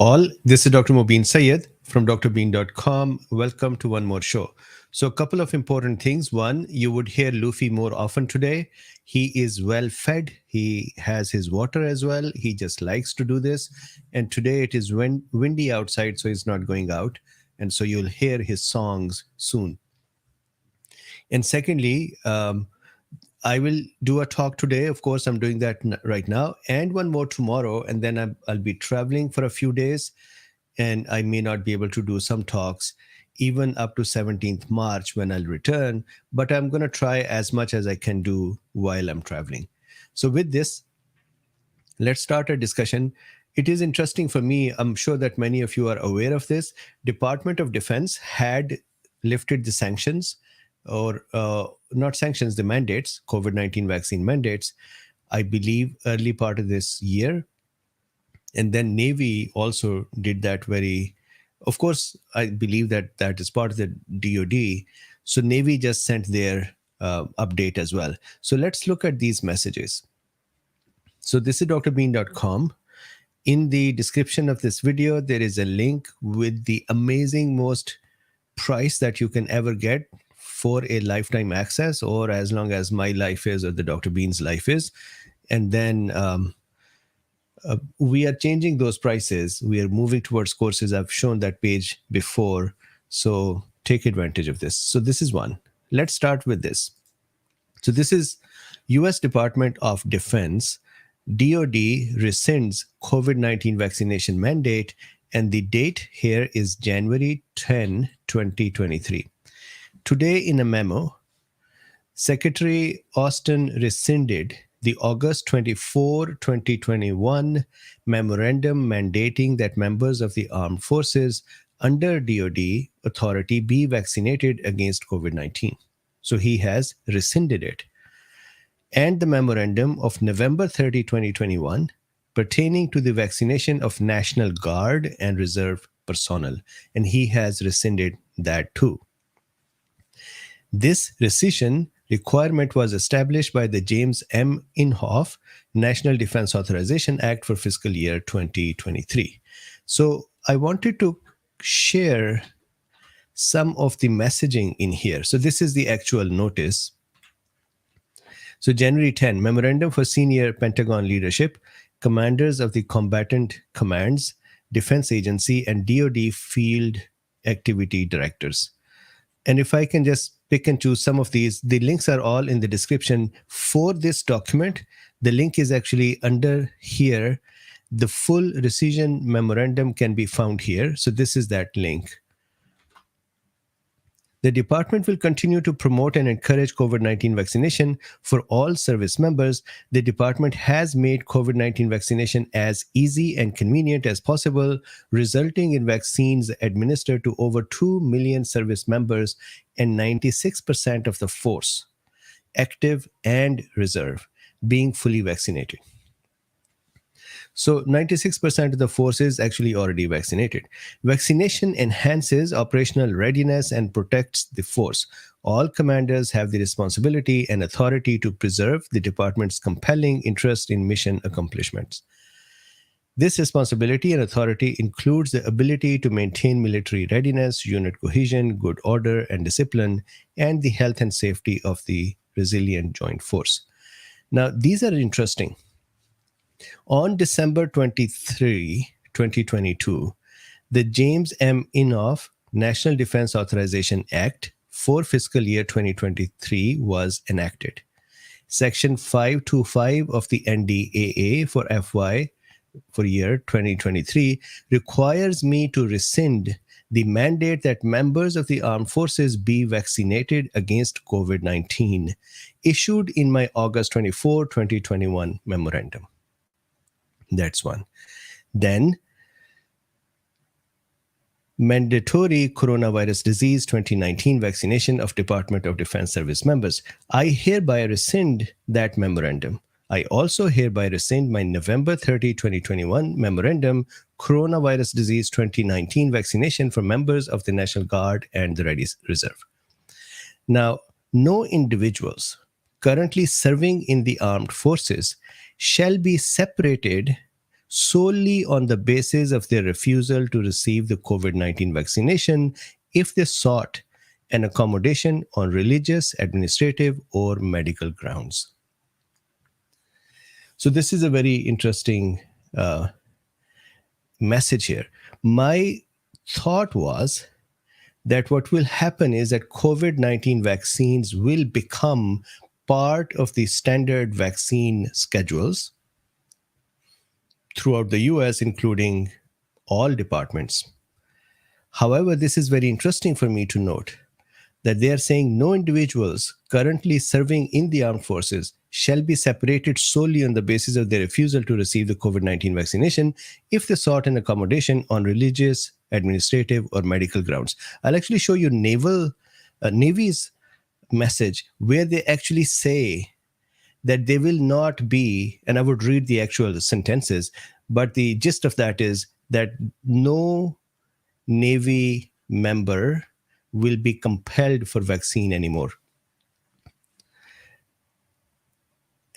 all. This is Dr. Mobeen Sayed from drbeen.com. Welcome to one more show. So, a couple of important things. One, you would hear Luffy more often today. He is well fed, he has his water as well. He just likes to do this. And today it is windy outside, so he's not going out. And so you'll hear his songs soon. And secondly, I will do a talk today. Of course, I'm doing that right now, and one more tomorrow. And then I'll be traveling for a few days, and I may not be able to do some talks even up to 17th March when I'll return. But I'm going to try as much as I can do while I'm traveling. So with this, let's start a discussion. It is interesting for me. I'm sure that many of you are aware of this. Department of Defense had lifted the sanctions, or not sanctions, the mandates, COVID-19 vaccine mandates, I believe early part of this year. And then Navy also did that of course, I believe that is part of the DOD. So Navy just sent their update as well. So let's look at these messages. So this is drbeen.com. In the description of this video, there is a link with the amazing most price that you can ever get for a lifetime access, or as long as my life is or the Dr. Bean's life is. And then we are changing those prices. We are moving towards courses. I've shown that page before. So take advantage of this. So this is one. Let's start with this. So this is US Department of Defense. DOD rescinds COVID-19 vaccination mandate. And the date here is January 10, 2023. Today, in a memo, Secretary Austin rescinded the August 24, 2021 memorandum mandating that members of the armed forces under DOD authority be vaccinated against COVID-19. So he has rescinded it. And the memorandum of November 30, 2021 pertaining to the vaccination of National Guard and Reserve personnel. And he has rescinded that too. This rescission requirement was established by the James M. Inhofe National Defense Authorization Act for fiscal year 2023. So I wanted to share some of the messaging in here. So this is the actual notice. So January 10, Memorandum for Senior Pentagon Leadership, Commanders of the Combatant Commands, Defense Agency, and DoD Field Activity Directors. And if I can just pick and choose some of these, the links are all in the description for this document. The link is actually under here. The full rescission memorandum can be found here. So this is that link. The department will continue to promote and encourage COVID-19 vaccination for all service members. The department has made COVID-19 vaccination as easy and convenient as possible, resulting in vaccines administered to over 2 million service members and 96% of the force, active and reserve, being fully vaccinated. So 96% of the force is actually already vaccinated. Vaccination enhances operational readiness and protects the force. All commanders have the responsibility and authority to preserve the department's compelling interest in mission accomplishments. This responsibility and authority includes the ability to maintain military readiness, unit cohesion, good order and discipline, and the health and safety of the resilient joint force. Now, these are interesting. On December 23, 2022, the James M. Inhofe National Defense Authorization Act for fiscal year 2023 was enacted. Section 525 of the NDAA for year 2023 requires me to rescind the mandate that members of the armed forces be vaccinated against COVID-19, issued in my August 24, 2021 memorandum. That's one. Then, mandatory coronavirus disease 2019 vaccination of Department of Defense service members. I hereby rescind that memorandum. I also hereby rescind my November 30, 2021 memorandum, coronavirus disease 2019 vaccination for members of the National Guard and the Ready Reserve. Now, no individuals currently serving in the armed forces shall be separated solely on the basis of their refusal to receive the COVID-19 vaccination if they sought an accommodation on religious, administrative, or medical grounds. So this is a very interesting message here. My thought was that what will happen is that COVID-19 vaccines will become part of the standard vaccine schedules throughout the US, including all departments. However, this is very interesting for me to note that they are saying no individuals currently serving in the armed forces shall be separated solely on the basis of their refusal to receive the COVID-19 vaccination if they sought an accommodation on religious, administrative, or medical grounds. I'll actually show you Navy's message where they actually say that they will not be, and I would read the actual sentences, but the gist of that is that no Navy member will be compelled for vaccine anymore.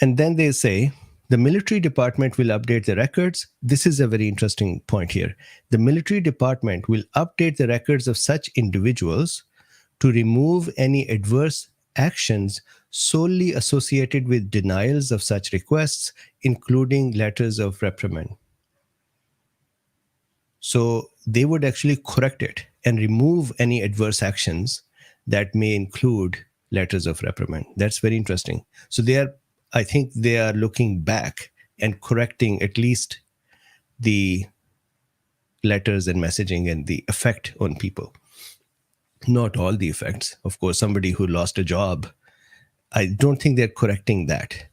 And then they say the military department will update the records. This is a very interesting point here. The military department will update the records of such individuals to remove any adverse actions solely associated with denials of such requests, including letters of reprimand. So they would actually correct it and remove any adverse actions that may include letters of reprimand. That's very interesting. So I think they are looking back and correcting at least the letters and messaging and the effect on people. Not all the effects. Of course, somebody who lost a job, I don't think they're correcting that.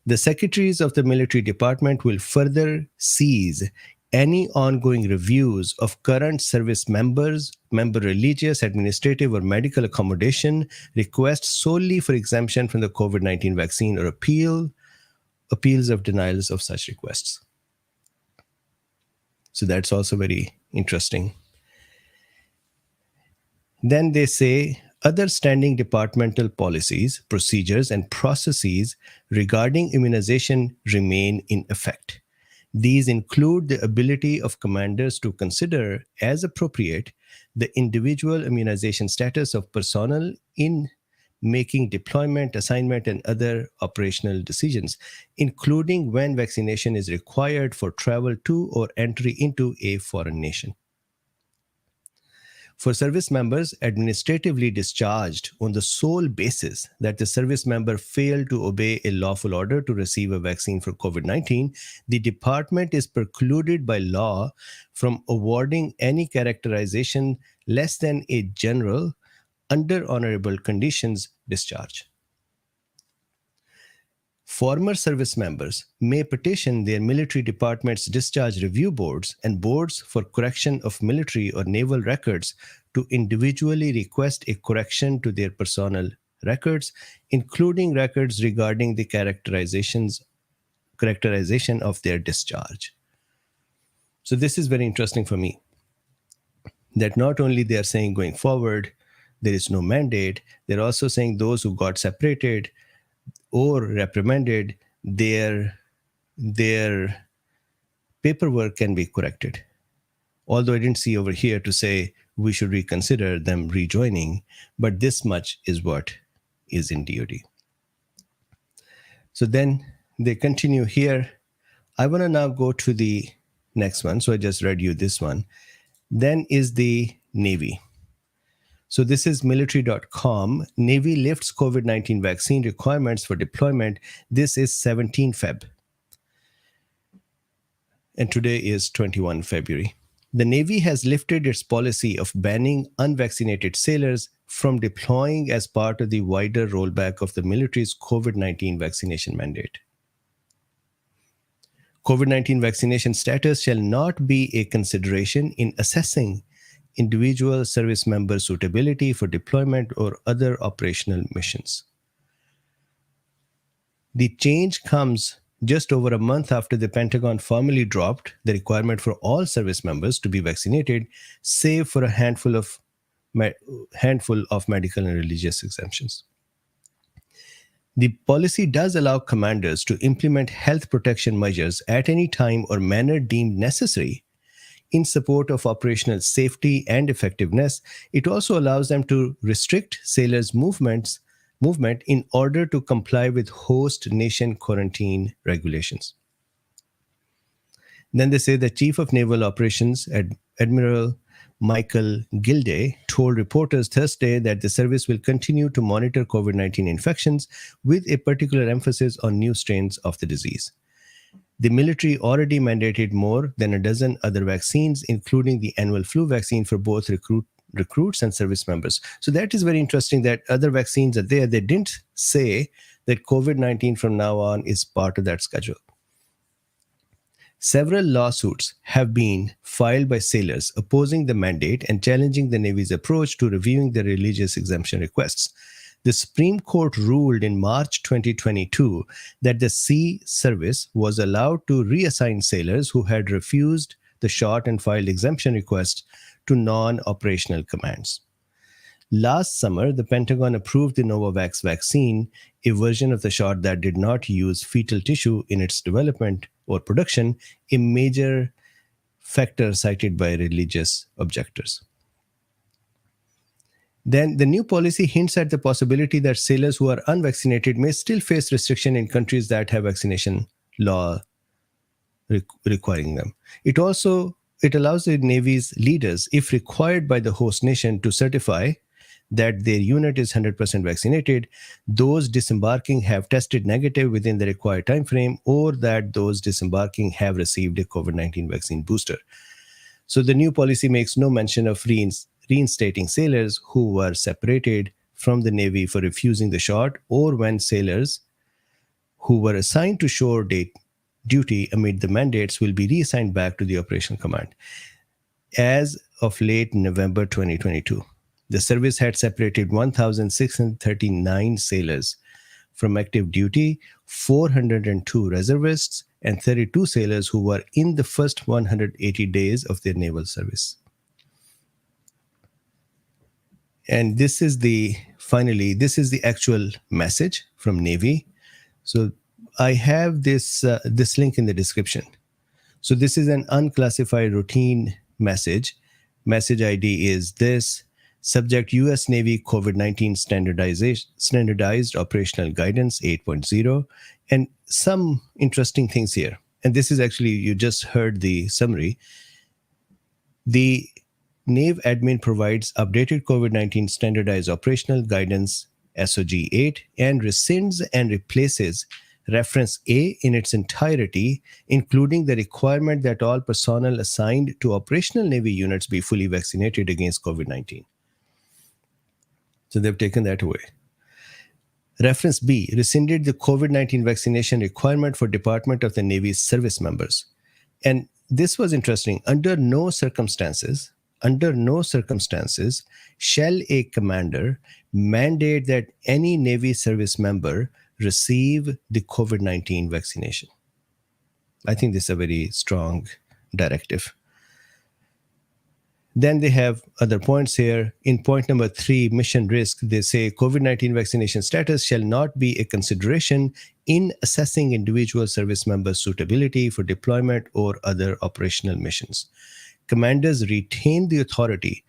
The secretaries of the military department will further cease any ongoing reviews of current service members, member religious, administrative, or medical accommodation requests solely for exemption from the COVID-19 vaccine or appeals of denials of such requests. So that's also very interesting. Then they say other standing departmental policies, procedures, and processes regarding immunization remain in effect. These include the ability of commanders to consider, as appropriate, the individual immunization status of personnel in making deployment, assignment, and other operational decisions, including when vaccination is required for travel to or entry into a foreign nation. For service members administratively discharged on the sole basis that the service member failed to obey a lawful order to receive a vaccine for COVID-19, the department is precluded by law from awarding any characterization less than a general, under honorable conditions discharge. Former service members may petition their military department's discharge review boards and boards for correction of military or naval records to individually request a correction to their personnel records, including records regarding the characterization of their discharge. So this is very interesting for me, that not only they are saying going forward, there is no mandate, they're also saying those who got separated or reprimanded, their paperwork can be corrected. Although I didn't see over here to say we should reconsider them rejoining, but this much is what is in DOD. So then they continue here. I want to now go to the next one. So I just read you this one. Then is the Navy. So this is military.com. Navy lifts COVID-19 vaccine requirements for deployment. This is 17 Feb. And today is 21 February. The Navy has lifted its policy of banning unvaccinated sailors from deploying as part of the wider rollback of the military's COVID-19 vaccination mandate. COVID-19 vaccination status shall not be a consideration in assessing individual service member suitability for deployment or other operational missions. The change comes just over a month after the Pentagon formally dropped the requirement for all service members to be vaccinated, save for a handful of medical and religious exemptions. The policy does allow commanders to implement health protection measures at any time or manner deemed necessary in support of operational safety and effectiveness. It also allows them to restrict sailors' movement in order to comply with host nation quarantine regulations. Then they say the Chief of Naval Operations, Admiral Michael Gilday, told reporters Thursday that the service will continue to monitor COVID 19 infections with a particular emphasis on new strains of the disease. The military already mandated more than a dozen other vaccines, including the annual flu vaccine for both recruits and service members. So that is very interesting that other vaccines are there. They didn't say that COVID 19 from now on is part of that schedule. Several lawsuits have been filed by sailors opposing the mandate and challenging the Navy's approach to reviewing their religious exemption requests. The Supreme Court ruled in March 2022 that the Sea Service was allowed to reassign sailors who had refused the shot and filed exemption requests to non-operational commands. Last summer, the Pentagon approved the Novavax vaccine, a version of the shot that did not use fetal tissue in its development or production, a major factor cited by religious objectors. Then the new policy hints at the possibility that sailors who are unvaccinated may still face restriction in countries that have vaccination law requiring them. It allows the Navy's leaders, if required by the host nation, to certify that their unit is 100% vaccinated, those disembarking have tested negative within the required time frame, or that those disembarking have received a COVID-19 vaccine booster. So the new policy makes no mention of reinstating sailors who were separated from the Navy for refusing the shot, or when sailors who were assigned to shore duty amid the mandates will be reassigned back to the operational command. As of late November 2022, the service had separated 1,639 sailors from active duty, 402 reservists, and 32 sailors who were in the first 180 days of their naval service. And this is the actual message from Navy. So I have this link in the description. So this is an unclassified routine message. Message ID is this: subject U.S. Navy COVID-19 standardized operational guidance 8.0, and some interesting things here. And this is actually, you just heard the summary. The NAV admin provides updated COVID-19 standardized operational guidance SOG 8 and rescinds and replaces reference A in its entirety, including the requirement that all personnel assigned to operational Navy units be fully vaccinated against COVID-19. So they've taken that away. Reference B rescinded the COVID-19 vaccination requirement for Department of the Navy's service members. And this was interesting. Under no circumstances shall a commander mandate that any Navy service member receive the COVID-19 vaccination. I think this is a very strong directive. Then they have other points here. In point number 3, mission risk, they say COVID-19 vaccination status shall not be a consideration in assessing individual service members' suitability for deployment or other operational missions. Commanders retain the authority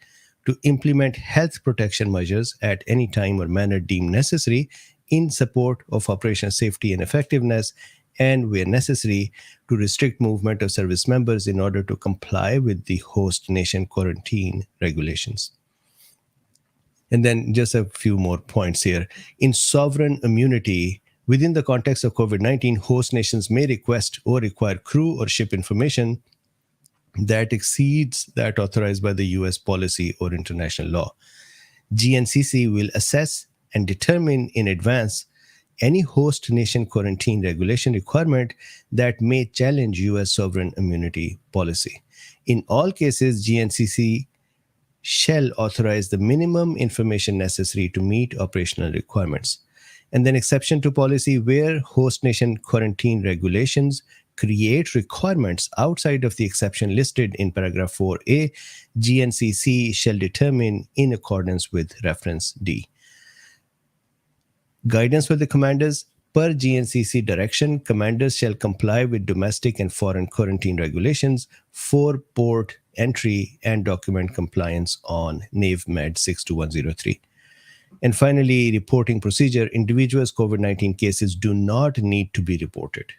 to implement health protection measures at any time or manner deemed necessary in support of operational safety and effectiveness, and where necessary, to restrict movement of service members in order to comply with the host nation quarantine regulations. And then just a few more points here. In sovereign immunity, within the context of COVID-19, host nations may request or require crew or ship information that exceeds that authorized by the US policy or international law. GNCC will assess and determine in advance any host nation quarantine regulation requirement that may challenge US sovereign immunity policy. In all cases, GNCC shall authorize the minimum information necessary to meet operational requirements. And then exception to policy where host nation quarantine regulations create requirements outside of the exception listed in paragraph 4A, GNCC shall determine in accordance with reference D. Guidance for the commanders. Per GNCC direction, commanders shall comply with domestic and foreign quarantine regulations for port entry and document compliance on NAVMed 62103. And finally, reporting procedure. Individuals' COVID 19 cases do not need to be reported.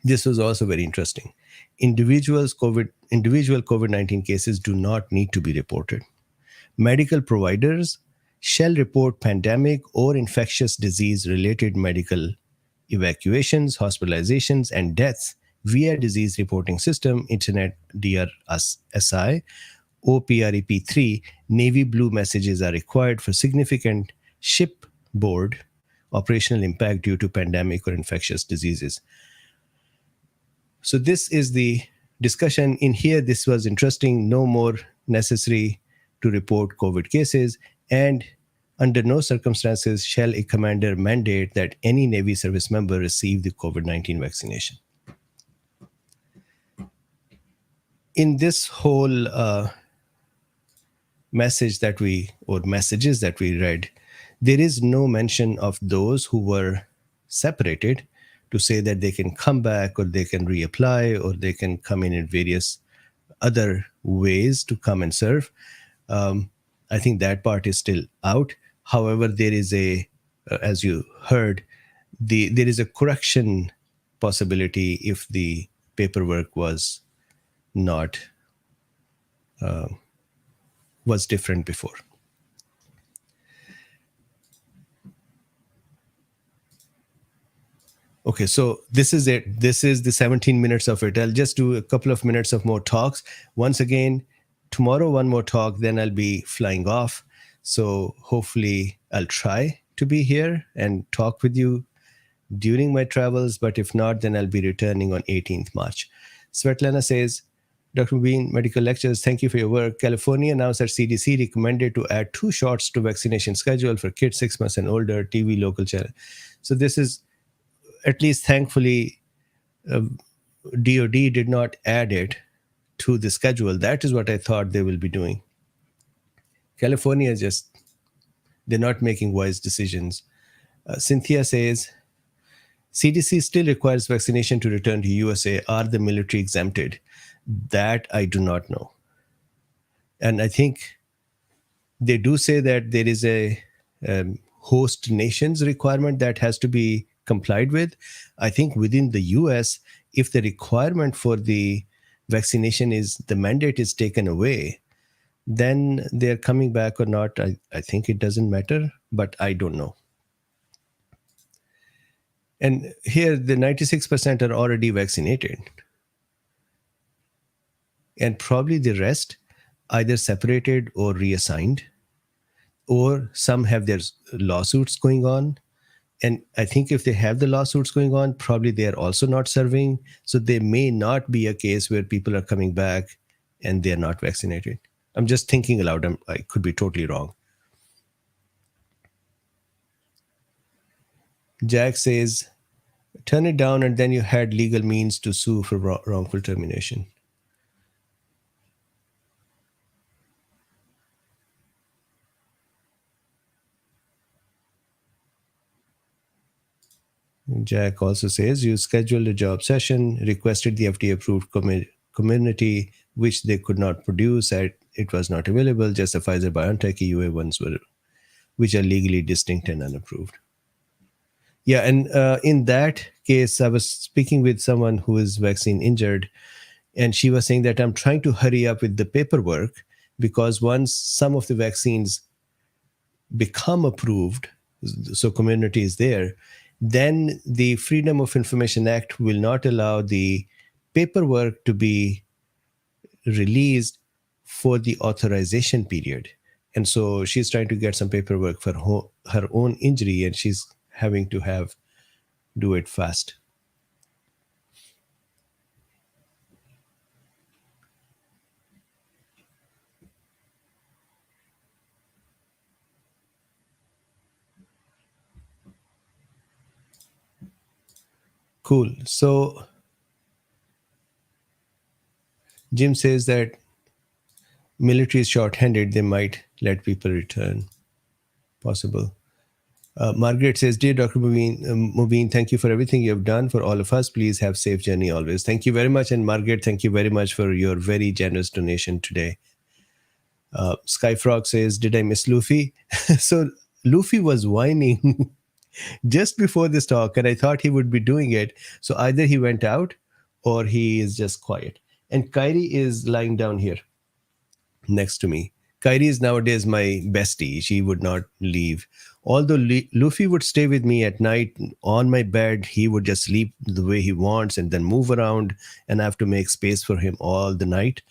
This was also very interesting. Individual COVID-19 cases do not need to be reported. Medical providers shall report pandemic or infectious disease related medical evacuations, hospitalizations, and deaths via disease reporting system, Internet DRSI, OPREP3. Navy blue messages are required for significant shipboard operational impact due to pandemic or infectious diseases. So this is the discussion in here. This was interesting. No more necessary to report COVID cases, and under no circumstances shall a commander mandate that any Navy service member receive the COVID-19 vaccination. In this whole messages that we read, there is no mention of those who were separated to say that they can come back or they can reapply or they can come in various other ways to come and serve. I think that part is still out. However, there is as you heard, there is a correction possibility if the paperwork was not was different before. Okay, so this is it. This is the 17 minutes of it. I'll just do a couple of minutes of more talks. Once again, tomorrow, one more talk, then I'll be flying off. So hopefully I'll try to be here and talk with you during my travels. But if not, then I'll be returning on 18th March. Svetlana says, Dr. Bean, medical lectures, thank you for your work. California announced that CDC recommended to add 2 shots to vaccination schedule for kids 6 months and older, TV local channel. So this is, at least thankfully, DOD did not add it to the schedule. That is what I thought they will be doing. California they're not making wise decisions. Cynthia says, CDC still requires vaccination to return to USA. Are the military exempted? That I do not know. And I think they do say that there is a host nations requirement that has to be complied with. I think within the US, if the requirement for the vaccination is, the mandate is taken away, then they're coming back or not. I think it doesn't matter, but I don't know. And here, the 96% are already vaccinated. And probably the rest either separated or reassigned, or some have their lawsuits going on. And I think if they have the lawsuits going on, probably they are also not serving. So there may not be a case where people are coming back and they're not vaccinated. I'm just thinking aloud. I could be totally wrong. Jack says, turn it down and then you had legal means to sue for wrongful termination. Jack also says, you scheduled a job session, requested the FDA approved community, which they could not produce, said it was not available, just the Pfizer BioNTech EUA ones were, which are legally distinct and unapproved. Yeah, and in that case, I was speaking with someone who is vaccine injured, and she was saying that I'm trying to hurry up with the paperwork because once some of the vaccines become approved, so community is there, then the Freedom of Information Act will not allow the paperwork to be released for the authorization period. And so she's trying to get some paperwork for her own injury, and she's having to do it fast. Cool. So Jim says that military is short-handed. They might let people return. Possible. Margaret says, "Dear Dr. Mubin, thank you for everything you have done for all of us. Please have safe journey always." Thank you very much. And Margaret, thank you very much for your very generous donation today. Skyfrog says, "Did I miss Luffy?" So Luffy was whining just before this talk, and I thought he would be doing it. So either he went out or he is just quiet. And Kyrie is lying down here next to me. Kyrie is nowadays my bestie. She would not leave. Although Luffy would stay with me at night on my bed, he would just sleep the way he wants and then move around, and I have to make space for him all the night.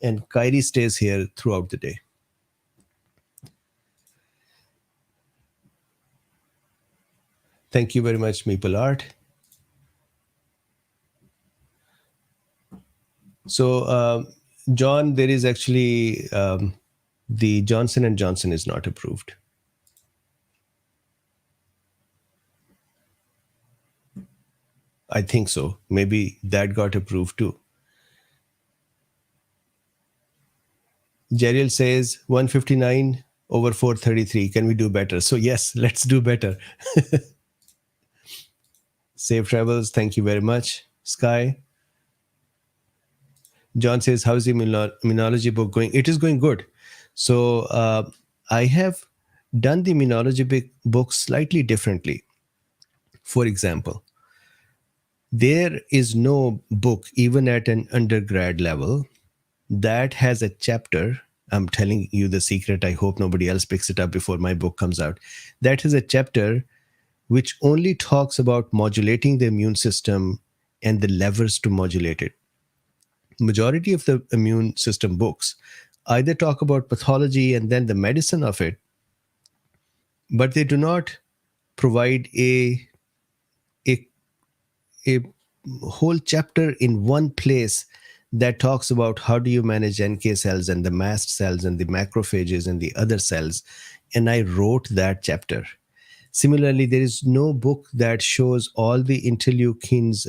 And Kyrie stays here throughout the day. Thank you very much, Maple Art. So, John, there is actually the Johnson and Johnson is not approved. I think so. Maybe that got approved too. Jeriel says 159 over 433. Can we do better? So yes, let's do better. Safe travels. Thank you very much, Sky. John says, how's the immunology book going? It is going good. So I have done the immunology book slightly differently. For example, there is no book, even at an undergrad level, that has a chapter. I'm telling you the secret. I hope nobody else picks it up before my book comes out. That is a chapter which only talks about modulating the immune system and the levers to modulate it. Majority of the immune system books either talk about pathology and then the medicine of it, but they do not provide a, a whole chapter in one place that talks about how do you manage NK cells and the mast cells and the macrophages and the other cells. And I wrote that chapter. Similarly, there is no book that shows all the interleukins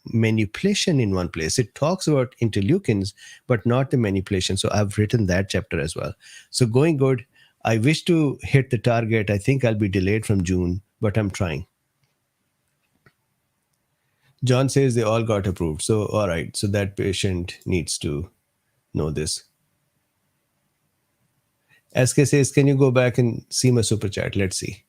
manipulation in one place. It talks about interleukins, but not the manipulation. So I've written that chapter as well. So going good. I wish to hit the target. I think I'll be delayed from June, but I'm trying. John says they all got approved. So, all right. So that patient needs to know this. SK says, can you go back and see my super chat? Let's see.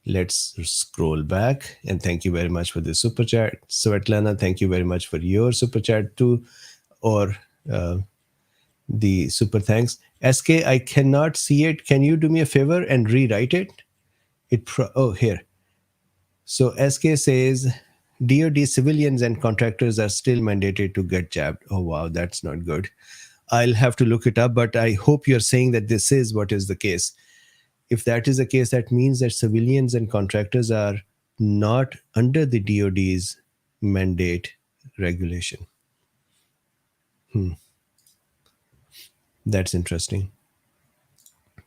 Let's scroll back. And thank you very much for the super chat. Svetlana, thank you very much for your super chat too. Or the super thanks. SK, I cannot see it. Can you do me a favor and rewrite it? Oh, here. So SK says, DOD civilians and contractors are still mandated to get jabbed. Oh, wow, that's not good. I'll have to look it up, but I hope you're saying that this is what is the case. If that is the case, that means that civilians and contractors are not under the DOD's mandate regulation. That's interesting.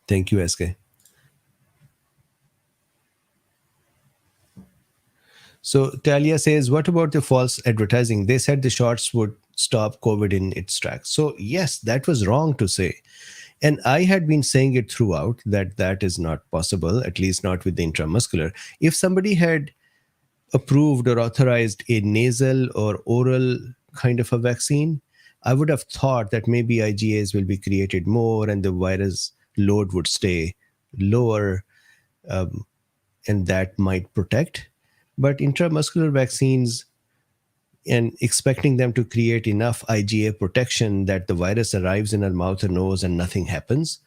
Thank you, SK. So Talia says, what about the false advertising? They said the shots would stop COVID in its tracks. So yes, that was wrong to say. And I had been saying it throughout that that is not possible, at least not with the intramuscular. If somebody had approved or authorized a nasal or oral kind of a vaccine, I would have thought that maybe IgAs will be created more and the virus load would stay lower, and that might protect. But intramuscular vaccines and expecting them to create enough IgA protection that the virus arrives in our mouth or nose and nothing happens,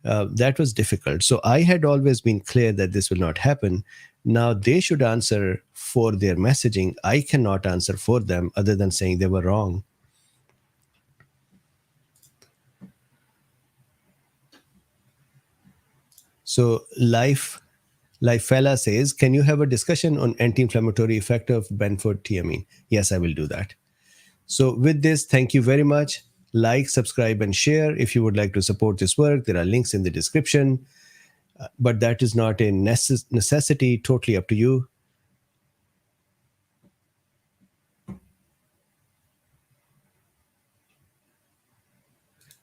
that was difficult. So I had always been clear that this will not happen. Now they should answer for their messaging. I cannot answer for them other than saying they were wrong. So Life Fella says, can you have a discussion on anti-inflammatory effect of benfotiamine? Yes, I will do that. So with this, thank you very much. Like, subscribe, and share. If you would like to support this work, there are links in the description. But that is not a necessity, totally up to you.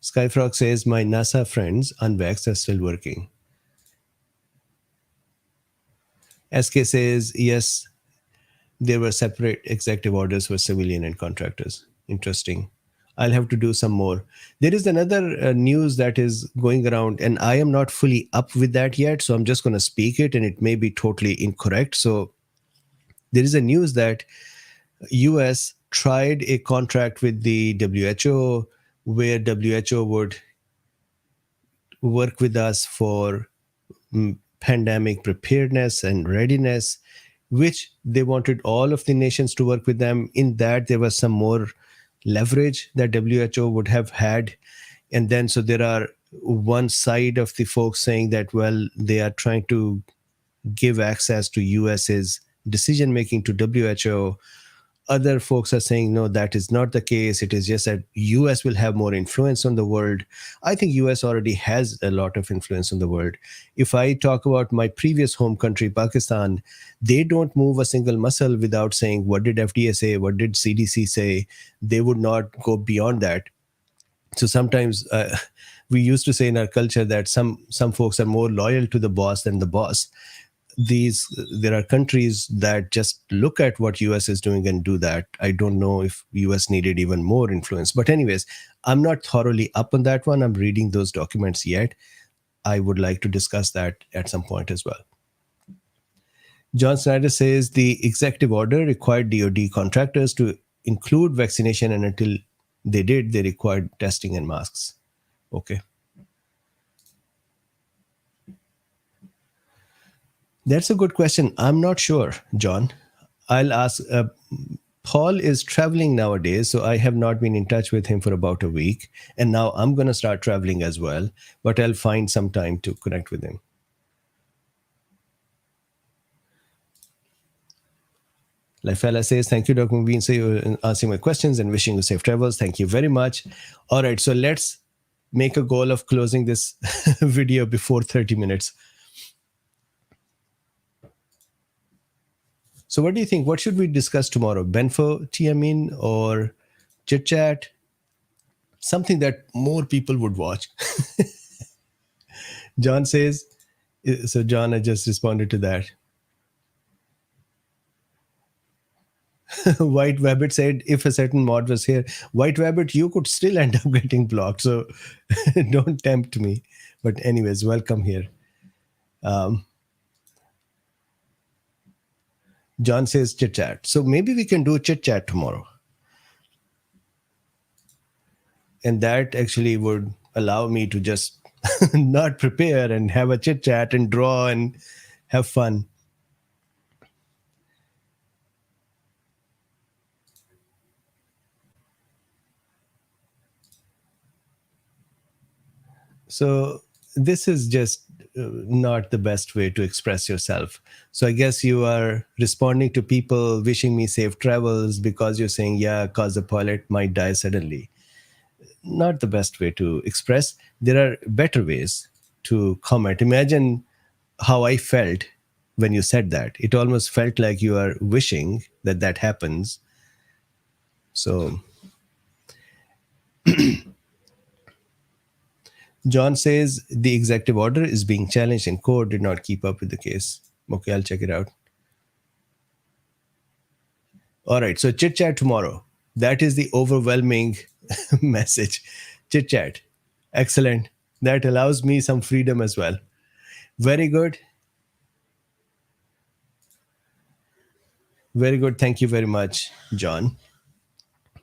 Skyfrog says, my NASA friends unvaxxed are still working. SK says, yes, there were separate executive orders for civilian and contractors. Interesting. I'll have to do some more. There is another news that is going around, and I am not fully up with that yet. So I'm just going to speak it, and it may be totally incorrect. So there is a news that US tried a contract with the WHO where WHO would work with us for pandemic preparedness and readiness, which they wanted all of the nations to work with them. In that, there was some more leverage that WHO would have had. And then, so there are one side of the folks saying that, well, they are trying to give access to US's decision making to WHO. Other folks are saying no, that is not the case. It is just that US will have more influence on the world. I think US already has a lot of influence on the world. If I talk about my previous home country, Pakistan, they don't move a single muscle without saying what did FDA say, what did CDC say. They would not go beyond that. So sometimes we used to say in our culture that some folks are more loyal to the boss than the boss. There are countries that just look at what US is doing and do that. I don't know if US needed even more influence, but anyways, I'm not thoroughly up on that one. I'm reading those documents yet. I would like to discuss that at some point as well. John Snyder says the executive order required DOD contractors to include vaccination, and until they did, they required testing and masks. Okay. That's a good question. I'm not sure, John. I'll ask. Paul is traveling nowadays, so I have not been in touch with him for about a week. And now I'm going to start traveling as well, but I'll find some time to connect with him. Lafella says, thank you, Dr. McBean, for answering my questions and wishing you safe travels. Thank you very much. All right, so let's make a goal of closing this video before 30 minutes. So what do you think? What should we discuss tomorrow? Benfo, Tiamin, or Chit Chat? Something that more people would watch. John says, so John, I just responded to that. White Rabbit said, if a certain mod was here, White Rabbit, you could still end up getting blocked. So don't tempt me. But anyways, welcome here. John says Chit Chat. So maybe we can do Chit Chat tomorrow. And that actually would allow me to just not prepare and have a chit chat and draw and have fun. So this is just not the best way to express yourself. So I guess you are responding to people wishing me safe travels because you're saying, yeah, because the pilot might die suddenly. Not the best way to express. There are better ways to comment. Imagine how I felt when you said that. It almost felt like you are wishing that that happens. So John says the executive order is being challenged and court did not keep up with the case. Okay, I'll check it out. All right, so chit chat tomorrow. That is the overwhelming message. Chit chat. Excellent. That allows me some freedom as well. Very good. Very good. Thank you very much, John.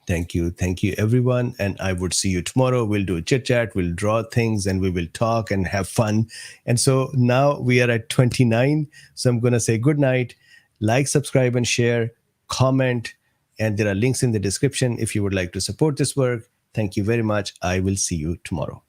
Thank you. Thank you, everyone. And I would see you tomorrow. We'll do a chit chat, we'll draw things, and we will talk and have fun. And so now we are at 29. So I'm going to say good night. Like, subscribe, and share, comment. And there are links in the description if you would like to support this work. Thank you very much. I will see you tomorrow.